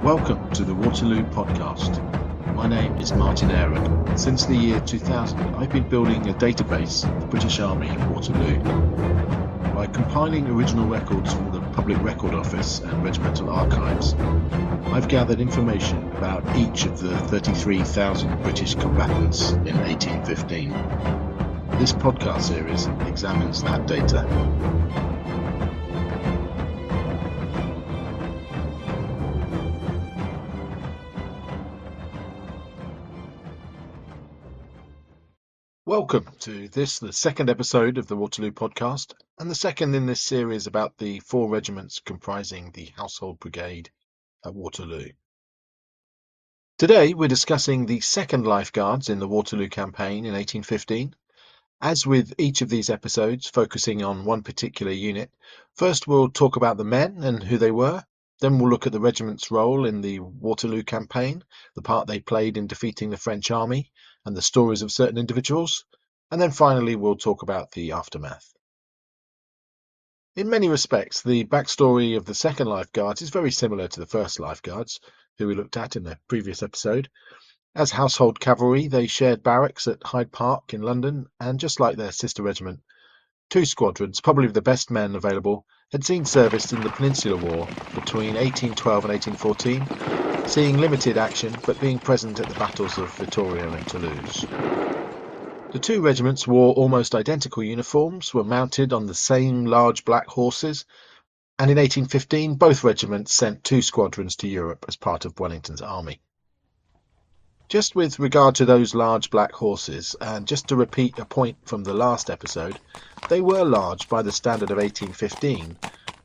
Welcome to the Waterloo podcast. My name is Martin Aaron. Since the year 2000, I've been building a database of the British Army in Waterloo. By compiling original records from the Public Record Office and Regimental archives, I've gathered information about each of the 33,000 British combatants in 1815. This podcast series examines that data. Welcome to the second episode of the Waterloo podcast, and the second in this series about the four regiments comprising the Household Brigade at Waterloo. Today we're discussing the 2nd Life Guards in the Waterloo campaign in 1815. As with each of these episodes, focusing on one particular unit, first we'll talk about the men and who they were, then we'll look at the regiment's role in the Waterloo campaign, the part they played in defeating the French army, and the stories of certain individuals, and then finally we'll talk about the aftermath. In many respects, the backstory of the 2nd Life Guards is very similar to the 1st Life Guards, who we looked at in the previous episode. As Household Cavalry, they shared barracks at Hyde Park in London, and just like their sister regiment, two squadrons, probably the best men available, had seen service in the Peninsular War between 1812 and 1814, seeing limited action but being present at the battles of Vittoria and Toulouse. The two regiments wore almost identical uniforms, were mounted on the same large black horses, and in 1815 both regiments sent two squadrons to Europe as part of Wellington's army. Just with regard to those large black horses, and just to repeat a point from the last episode, they were large by the standard of 1815,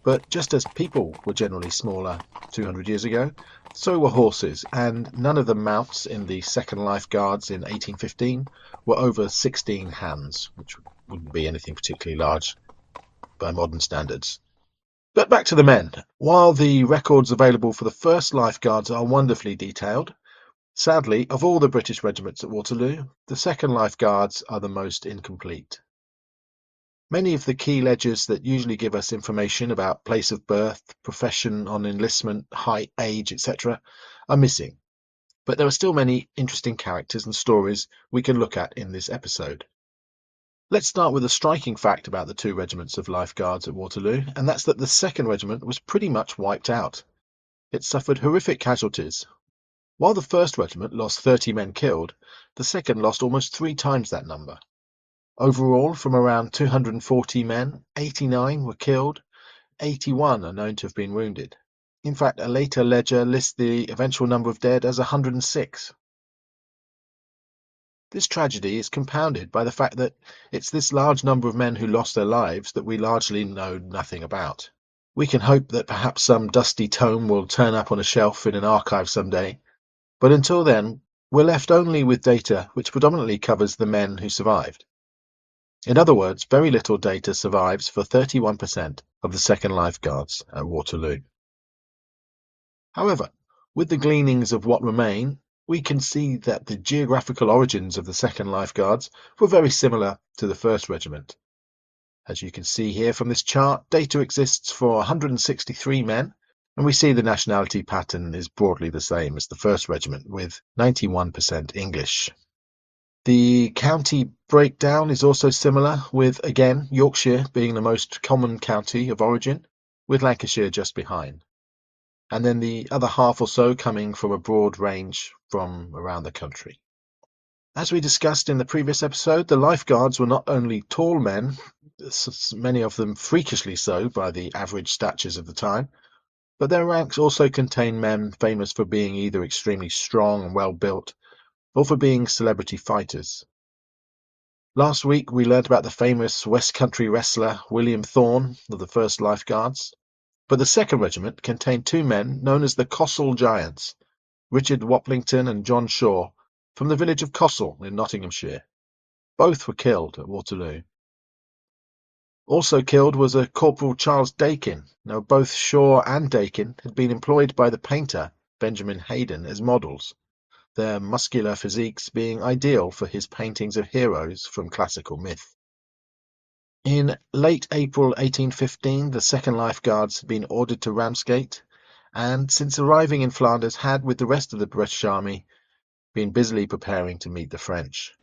but just as people were generally smaller 200 years ago, so were horses, and none of the mounts in the 2nd Life Guards in 1815 were over 16 hands, which wouldn't be anything particularly large by modern standards. But back to the men. While the records available for the 1st Life Guards are wonderfully detailed, sadly, of all the British regiments at Waterloo, the 2nd Life Guards are the most incomplete. Many of the key ledgers that usually give us information about place of birth, profession on enlistment, height, age, etc. are missing, but there are still many interesting characters and stories we can look at in this episode. Let's start with a striking fact about the two regiments of Life Guards at Waterloo, and that's that the 2nd Regiment was pretty much wiped out. It suffered horrific casualties. While the 1st Regiment lost 30 men killed, the 2nd lost almost 3 times that number. Overall, from around 240 men, 89 were killed, 81 are known to have been wounded. In fact, a later ledger lists the eventual number of dead as 106. This tragedy is compounded by the fact that it's this large number of men who lost their lives that we largely know nothing about. We can hope that perhaps some dusty tome will turn up on a shelf in an archive someday, but until then, we're left only with data which predominantly covers the men who survived. In other words, very little data survives for 31% of the 2nd Life Guards at Waterloo. However, with the gleanings of what remain, we can see that the geographical origins of the 2nd Life Guards were very similar to the 1st Regiment. As you can see here from this chart, data exists for 163 men, and we see the nationality pattern is broadly the same as the 1st Regiment, with 91% English. The county breakdown is also similar, with, again, Yorkshire being the most common county of origin, with Lancashire just behind, and then the other half or so coming from a broad range from around the country. As we discussed in the previous episode, the Life Guards were not only tall men, many of them freakishly so by the average statures of the time, but their ranks also contain men famous for being either extremely strong and well-built, or for being celebrity fighters. Last week we learnt about the famous West Country wrestler William Thorne of the 1st Life Guards, but the 2nd Regiment contained two men known as the Cossall Giants, Richard Waplington and John Shaw, from the village of Cossall in Nottinghamshire. Both were killed at Waterloo. Also killed was a Corporal Charles Dakin. Now both Shaw and Dakin had been employed by the painter Benjamin Haydon as models, their muscular physiques being ideal for his paintings of heroes from classical myth. In late April 1815, the 2nd Life Guards had been ordered to Ramsgate, and since arriving in Flanders had, with the rest of the British army, been busily preparing to meet the French.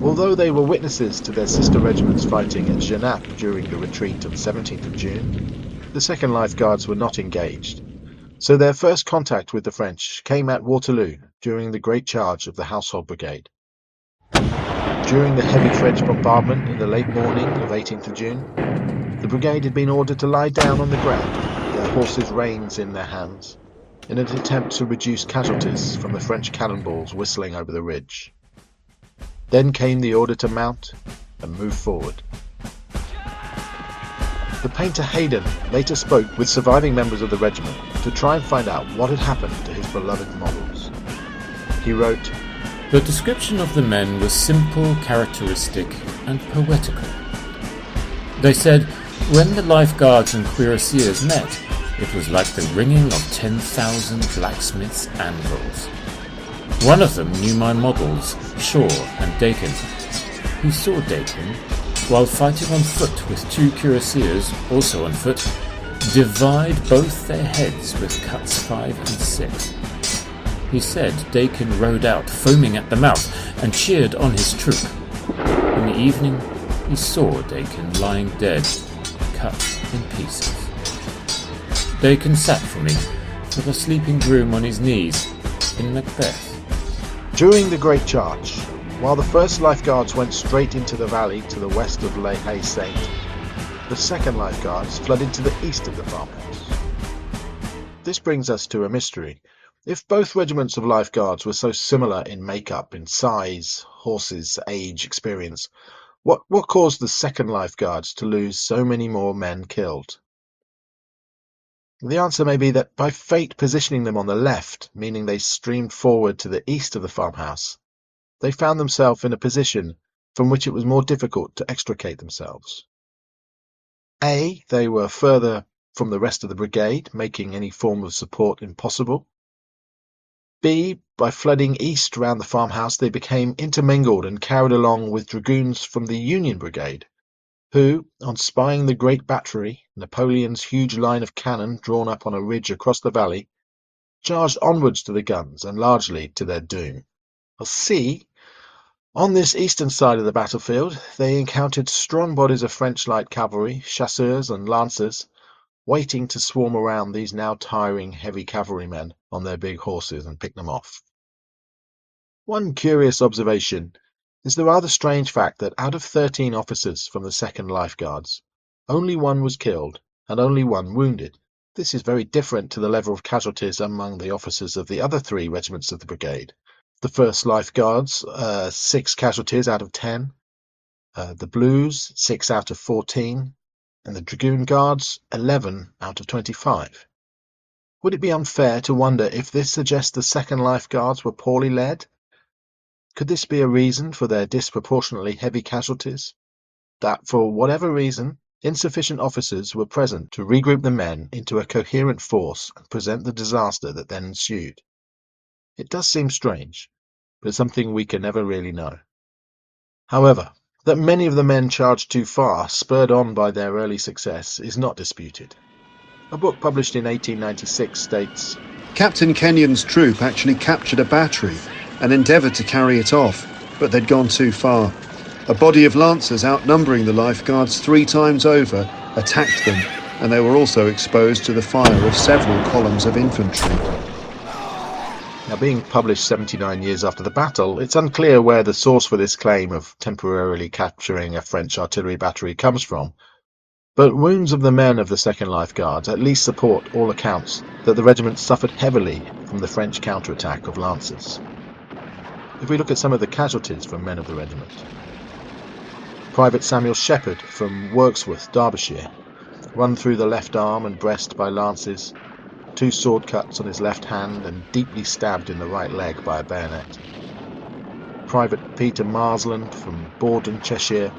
Although they were witnesses to their sister regiments fighting at Genappe during the retreat of the 17th of June, the 2nd Life Guards were not engaged, so their first contact with the French came at Waterloo during the great charge of the Household Brigade. During the heavy French bombardment in the late morning of 18th of June, the brigade had been ordered to lie down on the ground, their horses' reins in their hands, in an attempt to reduce casualties from the French cannonballs whistling over the ridge. Then came the order to mount and move forward. The painter Hayden later spoke with surviving members of the regiment to try and find out what had happened to his beloved models. He wrote, "The description of the men was simple, characteristic, and poetical. They said, when the Life Guards and cuirassiers met, it was like the ringing of 10,000 blacksmiths' anvils. One of them knew my models, Shaw and Dakin. He saw Dakin, while fighting on foot with 2 cuirassiers, also on foot, divide both their heads with cuts 5 and 6. He said Dakin rode out, foaming at the mouth, and cheered on his troop. In the evening, he saw Dakin lying dead, cut in pieces. Dakin sat for me, with a sleeping groom on his knees, in Macbeth." During the Great Charge, while the 1st Life Guards went straight into the valley to the west of Les Haye-Saint, the 2nd Life Guards flooded to the east of the farmhouse. This brings us to a mystery. If both regiments of Life Guards were so similar in makeup, in size, horses, age, experience, what caused the 2nd Life Guards to lose so many more men killed? The answer may be that by fate positioning them on the left, meaning they streamed forward to the east of the farmhouse, they found themselves in a position from which it was more difficult to extricate themselves. A, they were further from the rest of the brigade, making any form of support impossible. B, by flooding east round the farmhouse, they became intermingled and carried along with dragoons from the Union Brigade, who, on spying the great battery, Napoleon's huge line of cannon drawn up on a ridge across the valley, charged onwards to the guns and largely to their doom. C, on this eastern side of the battlefield, they encountered strong bodies of French light cavalry, chasseurs and lancers, waiting to swarm around these now tiring heavy cavalrymen on their big horses and pick them off. One curious observation is the rather strange fact that out of 13 officers from the 2nd Life Guards, only 1 was killed and only 1 wounded. This is very different to the level of casualties among the officers of the other 3 regiments of the brigade. The 1st Life Guards, 6 casualties out of 10, the Blues, 6 out of 14, and the Dragoon Guards, 11 out of 25. Would it be unfair to wonder if this suggests the 2nd Life Guards were poorly led? Could this be a reason for their disproportionately heavy casualties? That, for whatever reason, insufficient officers were present to regroup the men into a coherent force and prevent the disaster that then ensued? It does seem strange, but something we can never really know. However, that many of the men charged too far, spurred on by their early success, is not disputed. A book published in 1896 states, "Captain Kenyon's troop actually captured a battery and endeavoured to carry it off, but they'd gone too far. A body of lancers outnumbering the Life Guards 3 times over attacked them, and they were also exposed to the fire of several columns of infantry." Now, being published 79 years after the battle, it's unclear where the source for this claim of temporarily capturing a French artillery battery comes from, but wounds of the men of the 2nd Life Guards at least support all accounts that the regiment suffered heavily from the French counterattack of lancers. If we look at some of the casualties from men of the regiment. Private Samuel Shepherd from Wirksworth, Derbyshire, run through the left arm and breast by lances, 2 sword cuts on his left hand, and deeply stabbed in the right leg by a bayonet. Private Peter Marsland from Borden, Cheshire,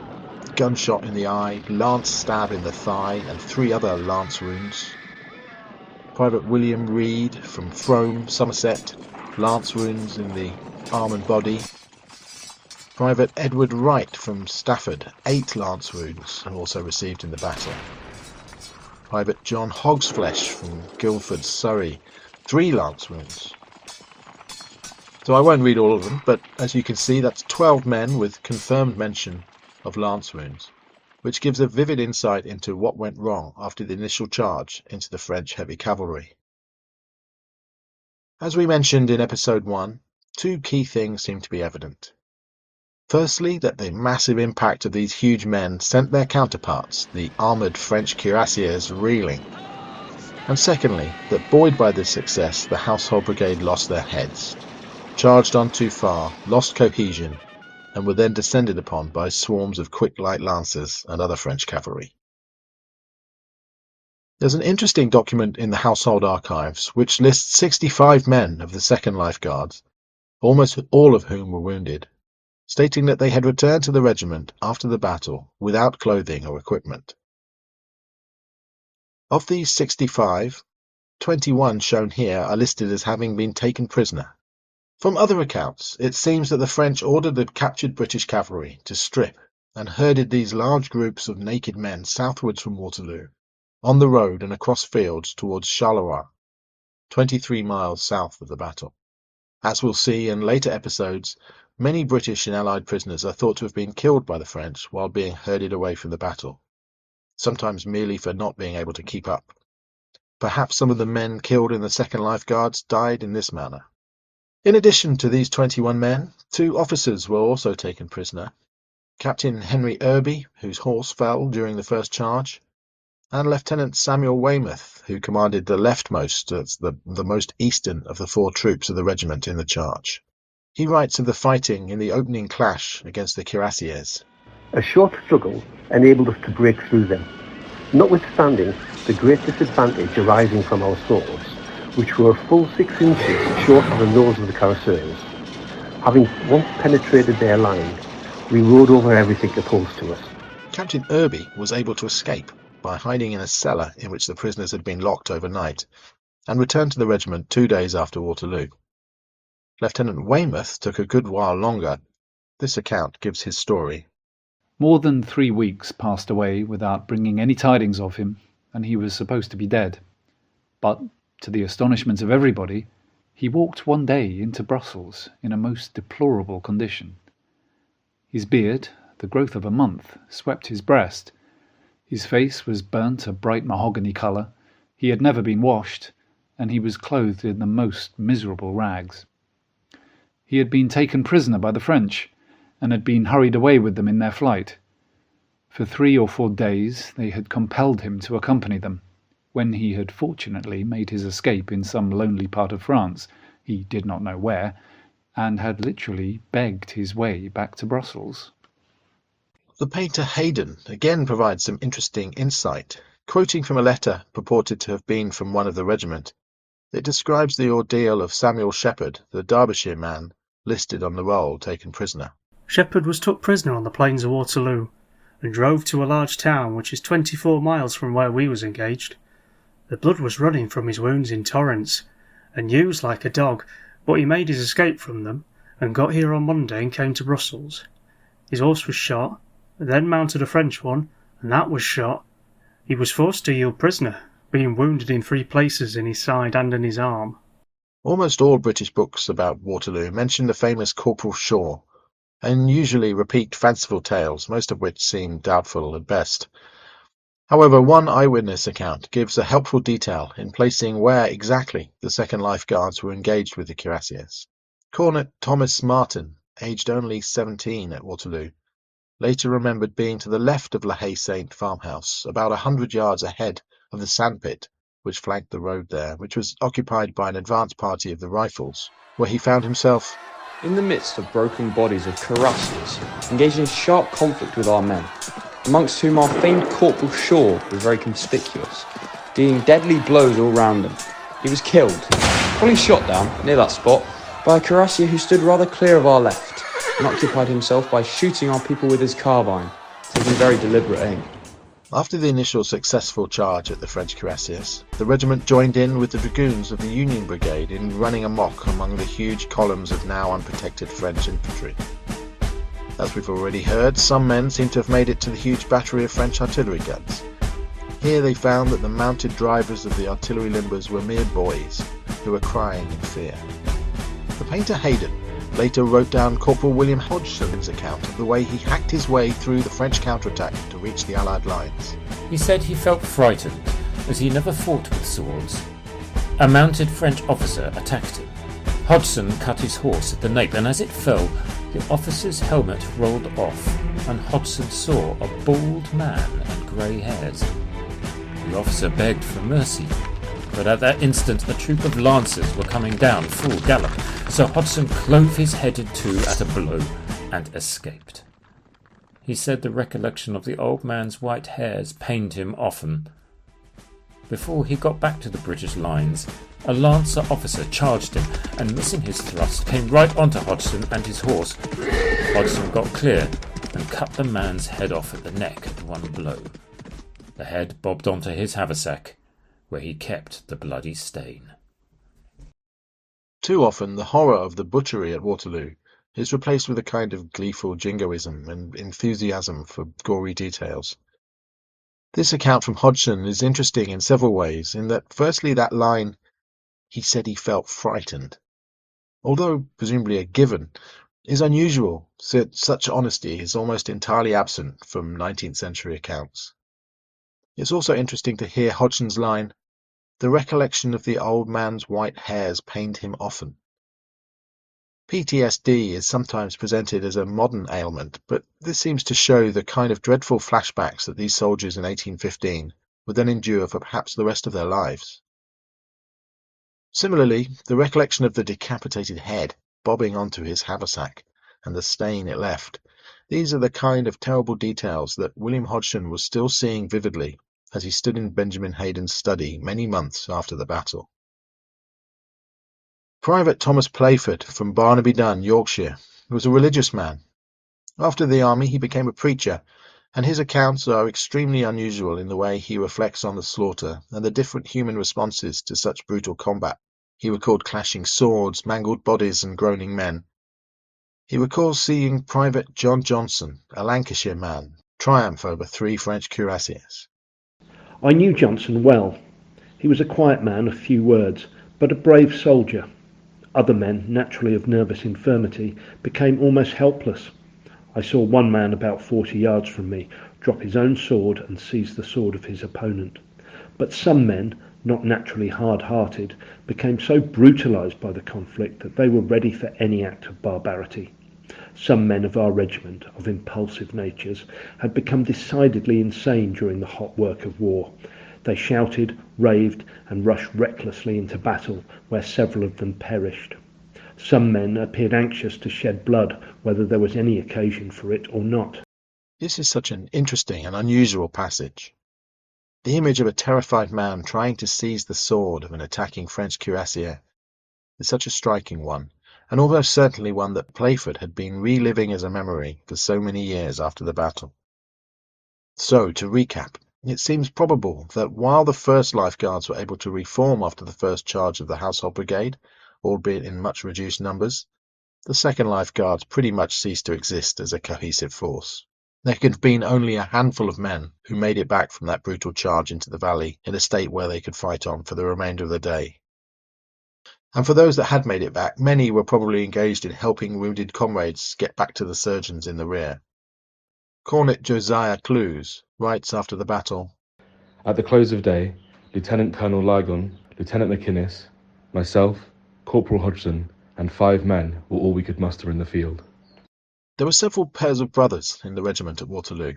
gunshot in the eye, lance stab in the thigh, and 3 other lance wounds. Private William Reed from Frome, Somerset, lance wounds in the arm and body. Private Edward Wright from Stafford, 8 lance wounds, also received in the battle. Private John Hogsflesh from Guildford, Surrey, 3 lance wounds. So I won't read all of them, but as you can see, that's 12 men with confirmed mention of lance wounds, which gives a vivid insight into what went wrong after the initial charge into the French heavy cavalry. As we mentioned in episode 1, 2 key things seem to be evident. Firstly, that the massive impact of these huge men sent their counterparts, the armoured French cuirassiers, reeling. And secondly, that buoyed by this success, the Household Brigade lost their heads, charged on too far, lost cohesion, and were then descended upon by swarms of quick light lancers and other French cavalry. There's an interesting document in the Household Archives which lists 65 men of the 2nd Life Guards, almost all of whom were wounded, stating that they had returned to the regiment after the battle without clothing or equipment. Of these 65, 21 shown here are listed as having been taken prisoner. From other accounts, it seems that the French ordered the captured British cavalry to strip and herded these large groups of naked men southwards from Waterloo, on the road and across fields towards Charleroi, 23 miles south of the battle. As we'll see in later episodes, many British and Allied prisoners are thought to have been killed by the French while being herded away from the battle, sometimes merely for not being able to keep up. Perhaps some of the men killed in the 2nd Life Guards died in this manner. In addition to these 21 men, 2 officers were also taken prisoner. Captain Henry Irby, whose horse fell during the first charge, and Lieutenant Samuel Weymouth, who commanded the leftmost, the most eastern of the 4 troops of the regiment in the charge. He writes of the fighting in the opening clash against the cuirassiers. A short struggle enabled us to break through them, notwithstanding the great disadvantage arising from our swords, which were a full 6 inches short of the nose of the cuirassiers. Having once penetrated their line, we rode over everything opposed to us. Captain Irby was able to escape by hiding in a cellar in which the prisoners had been locked overnight, and returned to the regiment 2 days after Waterloo. Lieutenant Weymouth took a good while longer. This account gives his story. More than 3 weeks passed away without bringing any tidings of him, and he was supposed to be dead. But, to the astonishment of everybody, he walked one day into Brussels in a most deplorable condition. His beard, the growth of a month, swept his breast. His face was burnt a bright mahogany colour. He had never been washed, and he was clothed in the most miserable rags. He had been taken prisoner by the French, and had been hurried away with them in their flight. For 3 or 4 days they had compelled him to accompany them. When he had fortunately made his escape in some lonely part of France, he did not know where, and had literally begged his way back to Brussels. The painter Haydon again provides some interesting insight. Quoting from a letter purported to have been from one of the regiment, it describes the ordeal of Samuel Shepherd, the Derbyshire man listed on the roll taken prisoner. Shepherd was took prisoner on the plains of Waterloo, and drove to a large town which is 24 miles from where we was engaged. The blood was running from his wounds in torrents, and used like a dog, but he made his escape from them, and got here on Monday and came to Brussels. His horse was shot, then mounted a French one, and that was shot. He was forced to yield prisoner, being wounded in 3 places in his side and in his arm. Almost all British books about Waterloo mention the famous Corporal Shaw, and usually repeat fanciful tales, most of which seem doubtful at best. However, one eyewitness account gives a helpful detail in placing where exactly the 2nd Life Guards were engaged with the cuirassiers. Cornet Thomas Martin, aged only 17 at Waterloo, later remembered being to the left of La Haye Saint farmhouse, about 100 yards ahead of the sandpit which flanked the road there, which was occupied by an advance party of the Rifles, where he found himself in the midst of broken bodies of cuirassiers, engaged in sharp conflict with our men, amongst whom our famed Corporal Shaw was very conspicuous, dealing deadly blows all round him. He was killed, fully shot down, near that spot, by a cuirassier who stood rather clear of our left, and occupied himself by shooting our people with his carbine, taking very deliberate aim. After the initial successful charge at the French cuirassiers, the regiment joined in with the dragoons of the Union Brigade in running amok among the huge columns of now unprotected French infantry. As we've already heard, some men seem to have made it to the huge battery of French artillery guns. Here they found that the mounted drivers of the artillery limbers were mere boys who were crying in fear. The painter Hayden later wrote down Corporal William Hodgson's account of the way he hacked his way through the French counterattack to reach the Allied lines. He said he felt frightened, as he never fought with swords. A mounted French officer attacked him. Hodgson cut his horse at the nape, and as it fell, the officer's helmet rolled off, and Hodgson saw a bald man and grey hairs. The officer begged for mercy, but at that instant a troop of lancers were coming down full gallop, so Hodgson clove his head in two at a blow and escaped. He said the recollection of the old man's white hairs pained him often. Before he got back to the British lines, a lancer officer charged him, and missing his thrust, came right onto Hodgson and his horse. Hodgson got clear and cut the man's head off at the neck at one blow. The head bobbed onto his haversack, where he kept the bloody stain. Too often the horror of the butchery at Waterloo is replaced with a kind of gleeful jingoism and enthusiasm for gory details. This account from Hodgson is interesting in several ways, in that firstly that line, "he said he felt frightened," although presumably a given, is unusual, since such honesty is almost entirely absent from 19th century accounts. It's also interesting to hear Hodgson's line, "the recollection of the old man's white hairs pained him often." PTSD is sometimes presented as a modern ailment, but this seems to show the kind of dreadful flashbacks that these soldiers in 1815 would then endure for perhaps the rest of their lives. Similarly, the recollection of the decapitated head bobbing onto his haversack and the stain it left, these are the kind of terrible details that William Hodgson was still seeing vividly as he stood in Benjamin Hayden's study many months after the battle. Private Thomas Playford from Barnaby Dun, Yorkshire, was a religious man. After the army he became a preacher, and his accounts are extremely unusual in the way he reflects on the slaughter and the different human responses to such brutal combat. He recalled clashing swords, mangled bodies and groaning men. He recalls seeing Private John Johnson, a Lancashire man, triumph over 3 French cuirassiers. I knew Johnson well. He was a quiet man of few words, but a brave soldier. Other men, naturally of nervous infirmity, became almost helpless. I saw one man about 40 yards from me drop his own sword and seize the sword of his opponent. But some men, not naturally hard-hearted, became so brutalised by the conflict that they were ready for any act of barbarity. Some men of our regiment, of impulsive natures, had become decidedly insane during the hot work of war. They shouted, raved, and rushed recklessly into battle, where several of them perished. Some men appeared anxious to shed blood, whether there was any occasion for it or not. This is such an interesting and unusual passage. The image of a terrified man trying to seize the sword of an attacking French cuirassier is such a striking one, and almost certainly one that Playford had been reliving as a memory for so many years after the battle. So, to recap, it seems probable that while the first Life Guards were able to reform after the first charge of the Household Brigade, albeit in much reduced numbers, the second Life Guards pretty much ceased to exist as a cohesive force. There could have been only a handful of men who made it back from that brutal charge into the valley in a state where they could fight on for the remainder of the day. And for those that had made it back, many were probably engaged in helping wounded comrades get back to the surgeons in the rear. Cornet Josiah Clues writes after the battle, "At the close of day, Lieutenant Colonel Ligon, Lieutenant McInnes, myself, Corporal Hodgson, and 5 men were all we could muster in the field." There were several pairs of brothers in the regiment at Waterloo.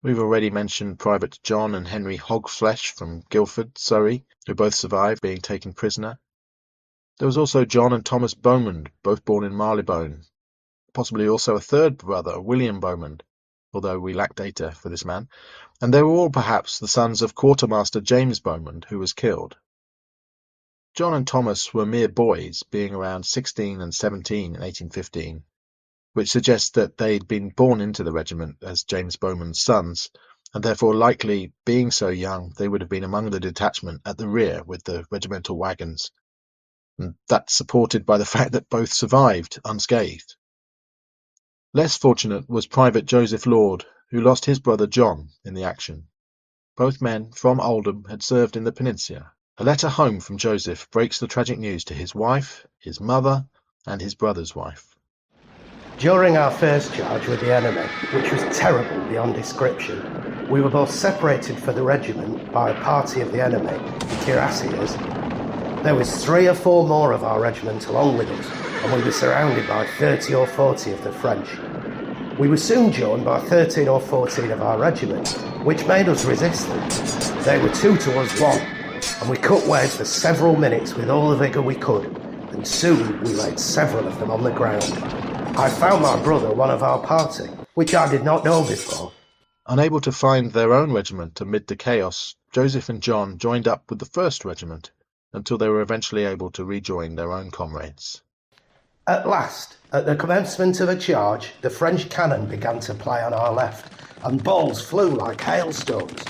We've already mentioned Private John and Henry Hogflesh from Guildford, Surrey, who both survived being taken prisoner. There was also John and Thomas Beaumont, both born in Marylebone. Possibly also a third brother, William Beaumont, although we lack data for this man. And they were all perhaps the sons of Quartermaster James Beaumont, who was killed. John and Thomas were mere boys, being around 16 and 17 in 1815, which suggests that they'd been born into the regiment as James Beaumont's sons, and therefore likely, being so young, they would have been among the detachment at the rear with the regimental wagons. And that's supported by the fact that both survived unscathed. Less fortunate was Private Joseph Lord, who lost his brother John in the action. Both men from Oldham had served in the Peninsula. A letter home from Joseph breaks the tragic news to his wife, his mother, and his brother's wife. During our first charge with the enemy, which was terrible beyond description, we were both separated for the regiment by a party of the enemy, the cuirassiers. There was 3 or 4 more of our regiment along with us, and we were surrounded by 30 or 40 of the French. We were soon joined by 13 or 14 of our regiment, which made us resist them. They were 2 to us 1, and we cut waves for several minutes with all the vigour we could, and soon we laid several of them on the ground. I found my brother one of our party, which I did not know before. Unable to find their own regiment amid the chaos, Joseph and John joined up with the 1st Regiment until they were eventually able to rejoin their own comrades. At last, at the commencement of a charge, the French cannon began to play on our left, and balls flew like hailstones.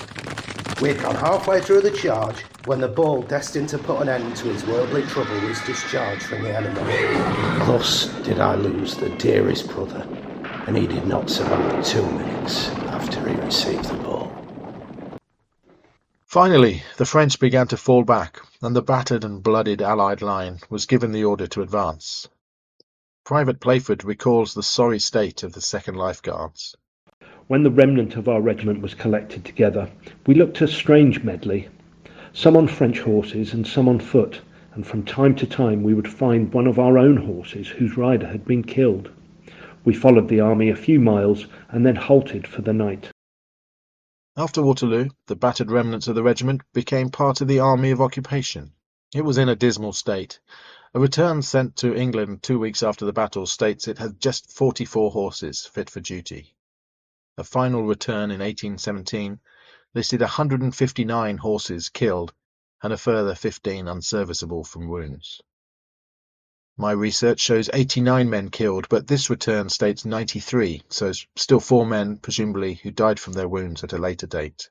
We had gone halfway through the charge when the ball destined to put an end to his worldly trouble was discharged from the enemy. Thus did I lose the dearest brother, and he did not survive 2 minutes after he received the ball. Finally, the French began to fall back, and the battered and bloodied Allied line was given the order to advance. Private Playford recalls the sorry state of the 2nd Life Guards. When the remnant of our regiment was collected together, we looked a strange medley, some on French horses and some on foot, and from time to time we would find one of our own horses whose rider had been killed. We followed the army a few miles and then halted for the night. After Waterloo, the battered remnants of the regiment became part of the Army of Occupation. It was in a dismal state. A return sent to England 2 weeks after the battle states it had just 44 horses fit for duty. A final return in 1817 listed 159 horses killed and a further 15 unserviceable from wounds. My research shows 89 men killed, but this return states 93, so still 4 men, presumably, who died from their wounds at a later date.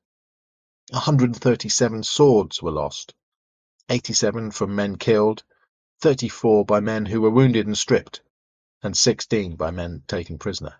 137 swords were lost, 87 from men killed, 34 by men who were wounded and stripped, and 16 by men taken prisoner.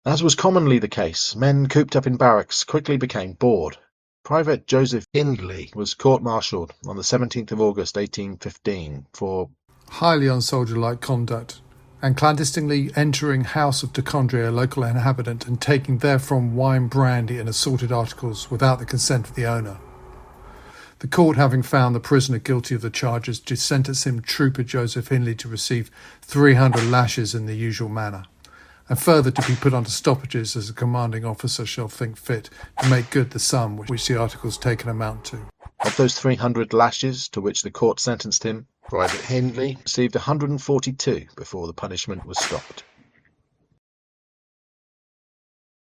As was commonly the case, men cooped up in barracks quickly became bored. Private Joseph Hindley was court-martialed on the 17th of August 1815 for highly unsoldier-like conduct and clandestinely entering house of Decondre, a local inhabitant, and taking therefrom wine, brandy and assorted articles without the consent of the owner. The court, having found the prisoner guilty of the charges, did sentence him, Trooper Joseph Hindley, to receive 300 lashes in the usual manner, and further to be put under stoppages as the commanding officer shall think fit to make good the sum which the articles taken amount to. Of those 300 lashes to which the court sentenced him, Private Hindley received 142 before the punishment was stopped.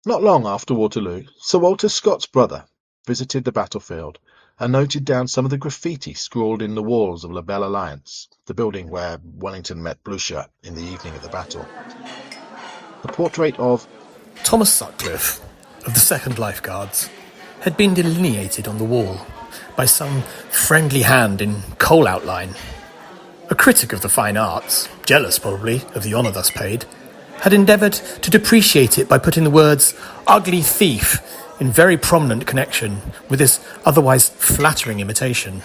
Not long after Waterloo, Sir Walter Scott's brother visited the battlefield and noted down some of the graffiti scrawled in the walls of La Belle Alliance, the building where Wellington met Blucher in the evening of the battle. The portrait of Thomas Sutcliffe, of the 2nd Life Guards, had been delineated on the wall by some friendly hand in coal outline. A critic of the fine arts, jealous probably of the honour thus paid, had endeavoured to depreciate it by putting the words "ugly thief" in very prominent connection with this otherwise flattering imitation.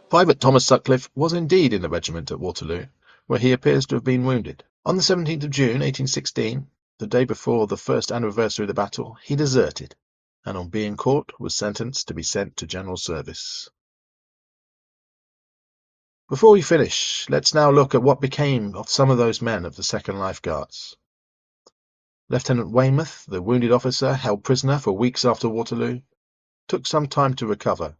Private Thomas Sutcliffe was indeed in the regiment at Waterloo, where he appears to have been wounded. On the 17th of June 1816, the day before the first anniversary of the battle, he deserted, and on being caught was sentenced to be sent to general service. Before we finish, let's now look at what became of some of those men of the 2nd Life Guards. Lieutenant Weymouth, the wounded officer held prisoner for weeks after Waterloo, took some time to recover,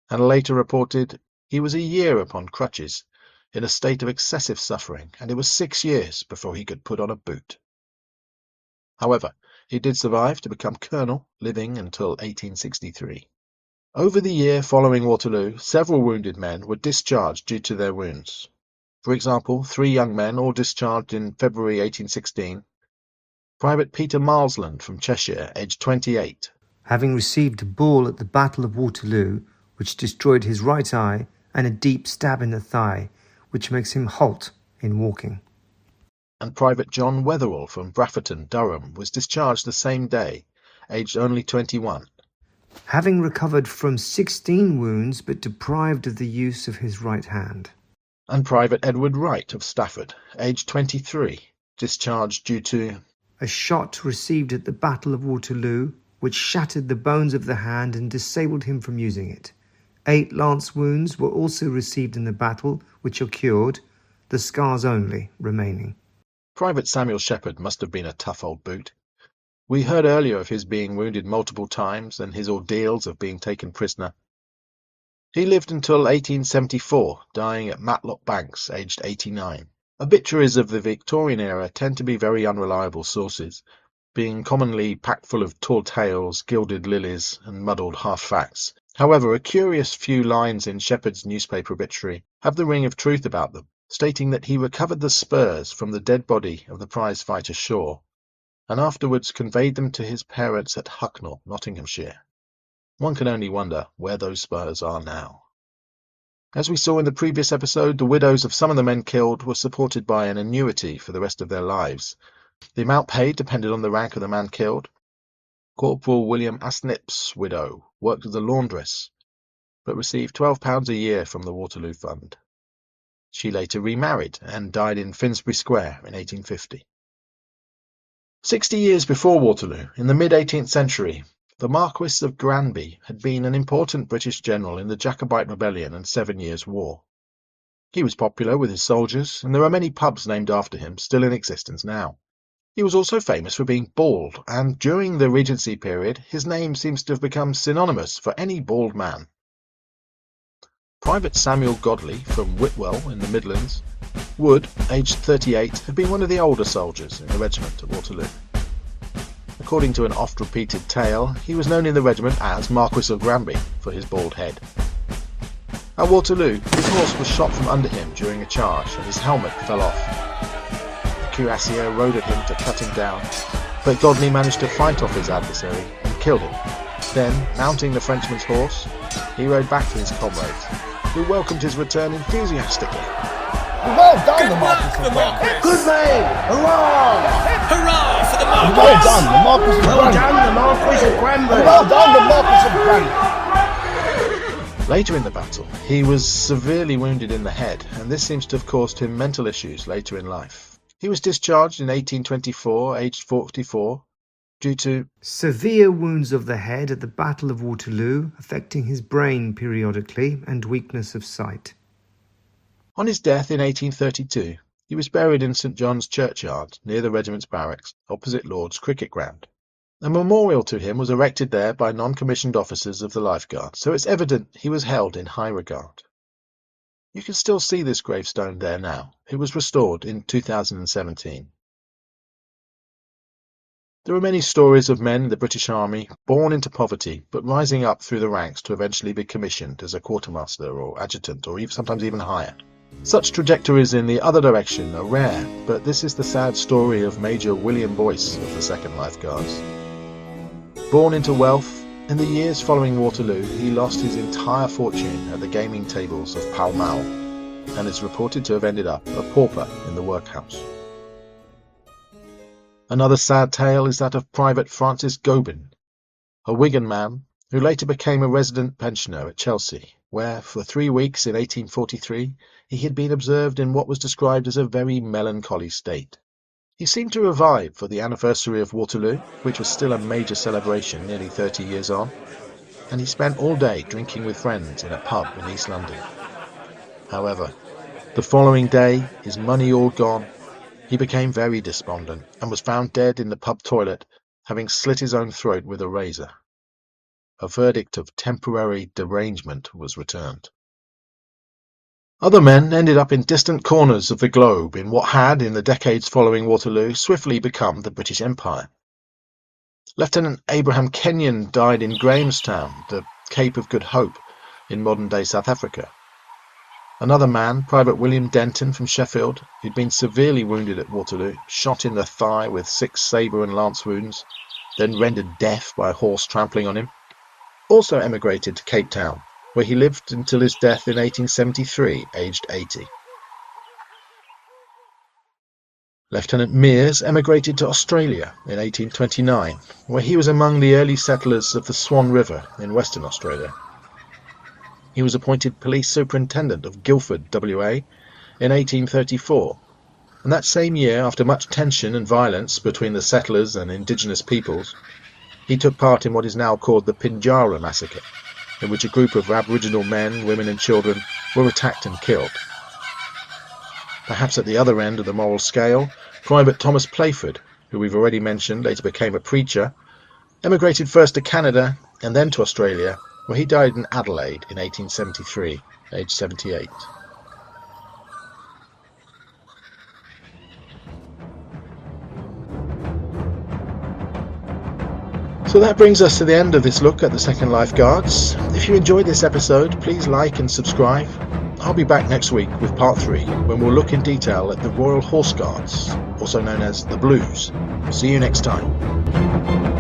and later reported he was a year upon crutches, in a state of excessive suffering, and it was 6 years before he could put on a boot. However, he did survive to become colonel, living until 1863. Over the year following Waterloo, several wounded men were discharged due to their wounds. For example, 3 young men, all discharged in February 1816. Private Peter Marsland from Cheshire, aged 28. Having received a ball at the Battle of Waterloo, which destroyed his right eye, and a deep stab in the thigh, which makes him halt in walking. and Private John Wetherall from Brafferton, Durham, was discharged the same day, aged only 21. Having recovered from 16 wounds but deprived of the use of his right hand. And Private Edward Wright of Stafford, aged 23, discharged due to a shot received at the Battle of Waterloo, which shattered the bones of the hand and disabled him from using it. 8 lance wounds were also received in the battle, which are cured, the scars only remaining. Private Samuel Shepherd must have been a tough old boot. We heard earlier of his being wounded multiple times and his ordeals of being taken prisoner. He lived until 1874, dying at Matlock Banks, aged 89. Obituaries of the Victorian era tend to be very unreliable sources, being commonly packed full of tall tales, gilded lilies, and muddled half-facts. However, a curious few lines in Shepherd's newspaper obituary have the ring of truth about them, stating that he recovered the spurs from the dead body of the prize fighter Shaw, and afterwards conveyed them to his parents at Hucknall, Nottinghamshire. One can only wonder where those spurs are now. As we saw in the previous episode, the widows of some of the men killed were supported by an annuity for the rest of their lives. The amount paid depended on the rank of the man killed. Corporal William Asnip's widow worked as a laundress, but received £12 a year from the Waterloo Fund. She later remarried and died in Finsbury Square in 1850. 60 years before Waterloo, in the mid-18th century, the Marquis of Granby had been an important British general in the Jacobite Rebellion and 7 Years' War. He was popular with his soldiers, and there are many pubs named after him still in existence now. He was also famous for being bald, and during the Regency period, his name seems to have become synonymous for any bald man. Private Samuel Godley from Whitwell in the Midlands would, aged 38, have been one of the older soldiers in the regiment at Waterloo. According to an oft-repeated tale, he was known in the regiment as Marquis of Granby for his bald head. At Waterloo, his horse was shot from under him during a charge and his helmet fell off. The cuirassier rode at him to cut him down, but Godley managed to fight off his adversary and killed him. Then, mounting the Frenchman's horse, he rode back to his comrades, who welcomed his return enthusiastically. Well done, the Marquis of Granby. Good man! Hurrah! Hurrah for the Marquis! Well done, the Marquis of Granby. Well done, the Marquis of Granby. Well done, the Marquis of Granby. Later in the battle, he was severely wounded in the head, and this seems to have caused him mental issues later in life. He was discharged in 1824, aged 44, due to severe wounds of the head at the Battle of Waterloo, affecting his brain periodically, and weakness of sight. On his death in 1832, he was buried in St John's Churchyard, near the regiment's barracks, opposite Lord's cricket ground. A memorial to him was erected there by non-commissioned officers of the Life Guard, so it's evident he was held in high regard. You can still see this gravestone there now. It was restored in 2017. There are many stories of men in the British Army born into poverty, but rising up through the ranks to eventually be commissioned as a quartermaster or adjutant, or sometimes even higher. Such trajectories in the other direction are rare, but this is the sad story of Major William Boyce of the 2nd Life Guards. Born into wealth, in the years following Waterloo he lost his entire fortune at the gaming tables of Pall Mall, and is reported to have ended up a pauper in the workhouse. Another sad tale is that of Private Francis Gobin, a Wigan man who later became a resident pensioner at Chelsea, where for 3 weeks in 1843 he had been observed in what was described as a very melancholy state. He seemed to revive for the anniversary of Waterloo, which was still a major celebration nearly 30 years on, and he spent all day drinking with friends in a pub in East London. However, the following day, his money all gone, he became very despondent and was found dead in the pub toilet, having slit his own throat with a razor. A verdict of temporary derangement was returned. Other men ended up in distant corners of the globe in what had, in the decades following Waterloo, swiftly become the British Empire. Lieutenant Abraham Kenyon died in Grahamstown, the Cape of Good Hope, in modern-day South Africa. Another man, Private William Denton from Sheffield, who'd been severely wounded at Waterloo, shot in the thigh with 6 sabre and lance wounds, then rendered deaf by a horse trampling on him, also emigrated to Cape Town, where he lived until his death in 1873, aged 80. Lieutenant Mears emigrated to Australia in 1829, where he was among the early settlers of the Swan River in Western Australia. He was appointed police superintendent of Guildford, WA, in 1834, and that same year, after much tension and violence between the settlers and indigenous peoples, he took part in what is now called the Pinjarra Massacre, in which a group of Aboriginal men, women and children were attacked and killed. Perhaps at the other end of the moral scale, Private Thomas Playford, who we've already mentioned later became a preacher, emigrated first to Canada and then to Australia, where he died in Adelaide in 1873, aged 78. So that brings us to the end of this look at the 2nd Life Guards. If you enjoyed this episode, please like and subscribe. I'll be back next week with part 3, when we'll look in detail at the Royal Horse Guards, also known as the Blues. See you next time.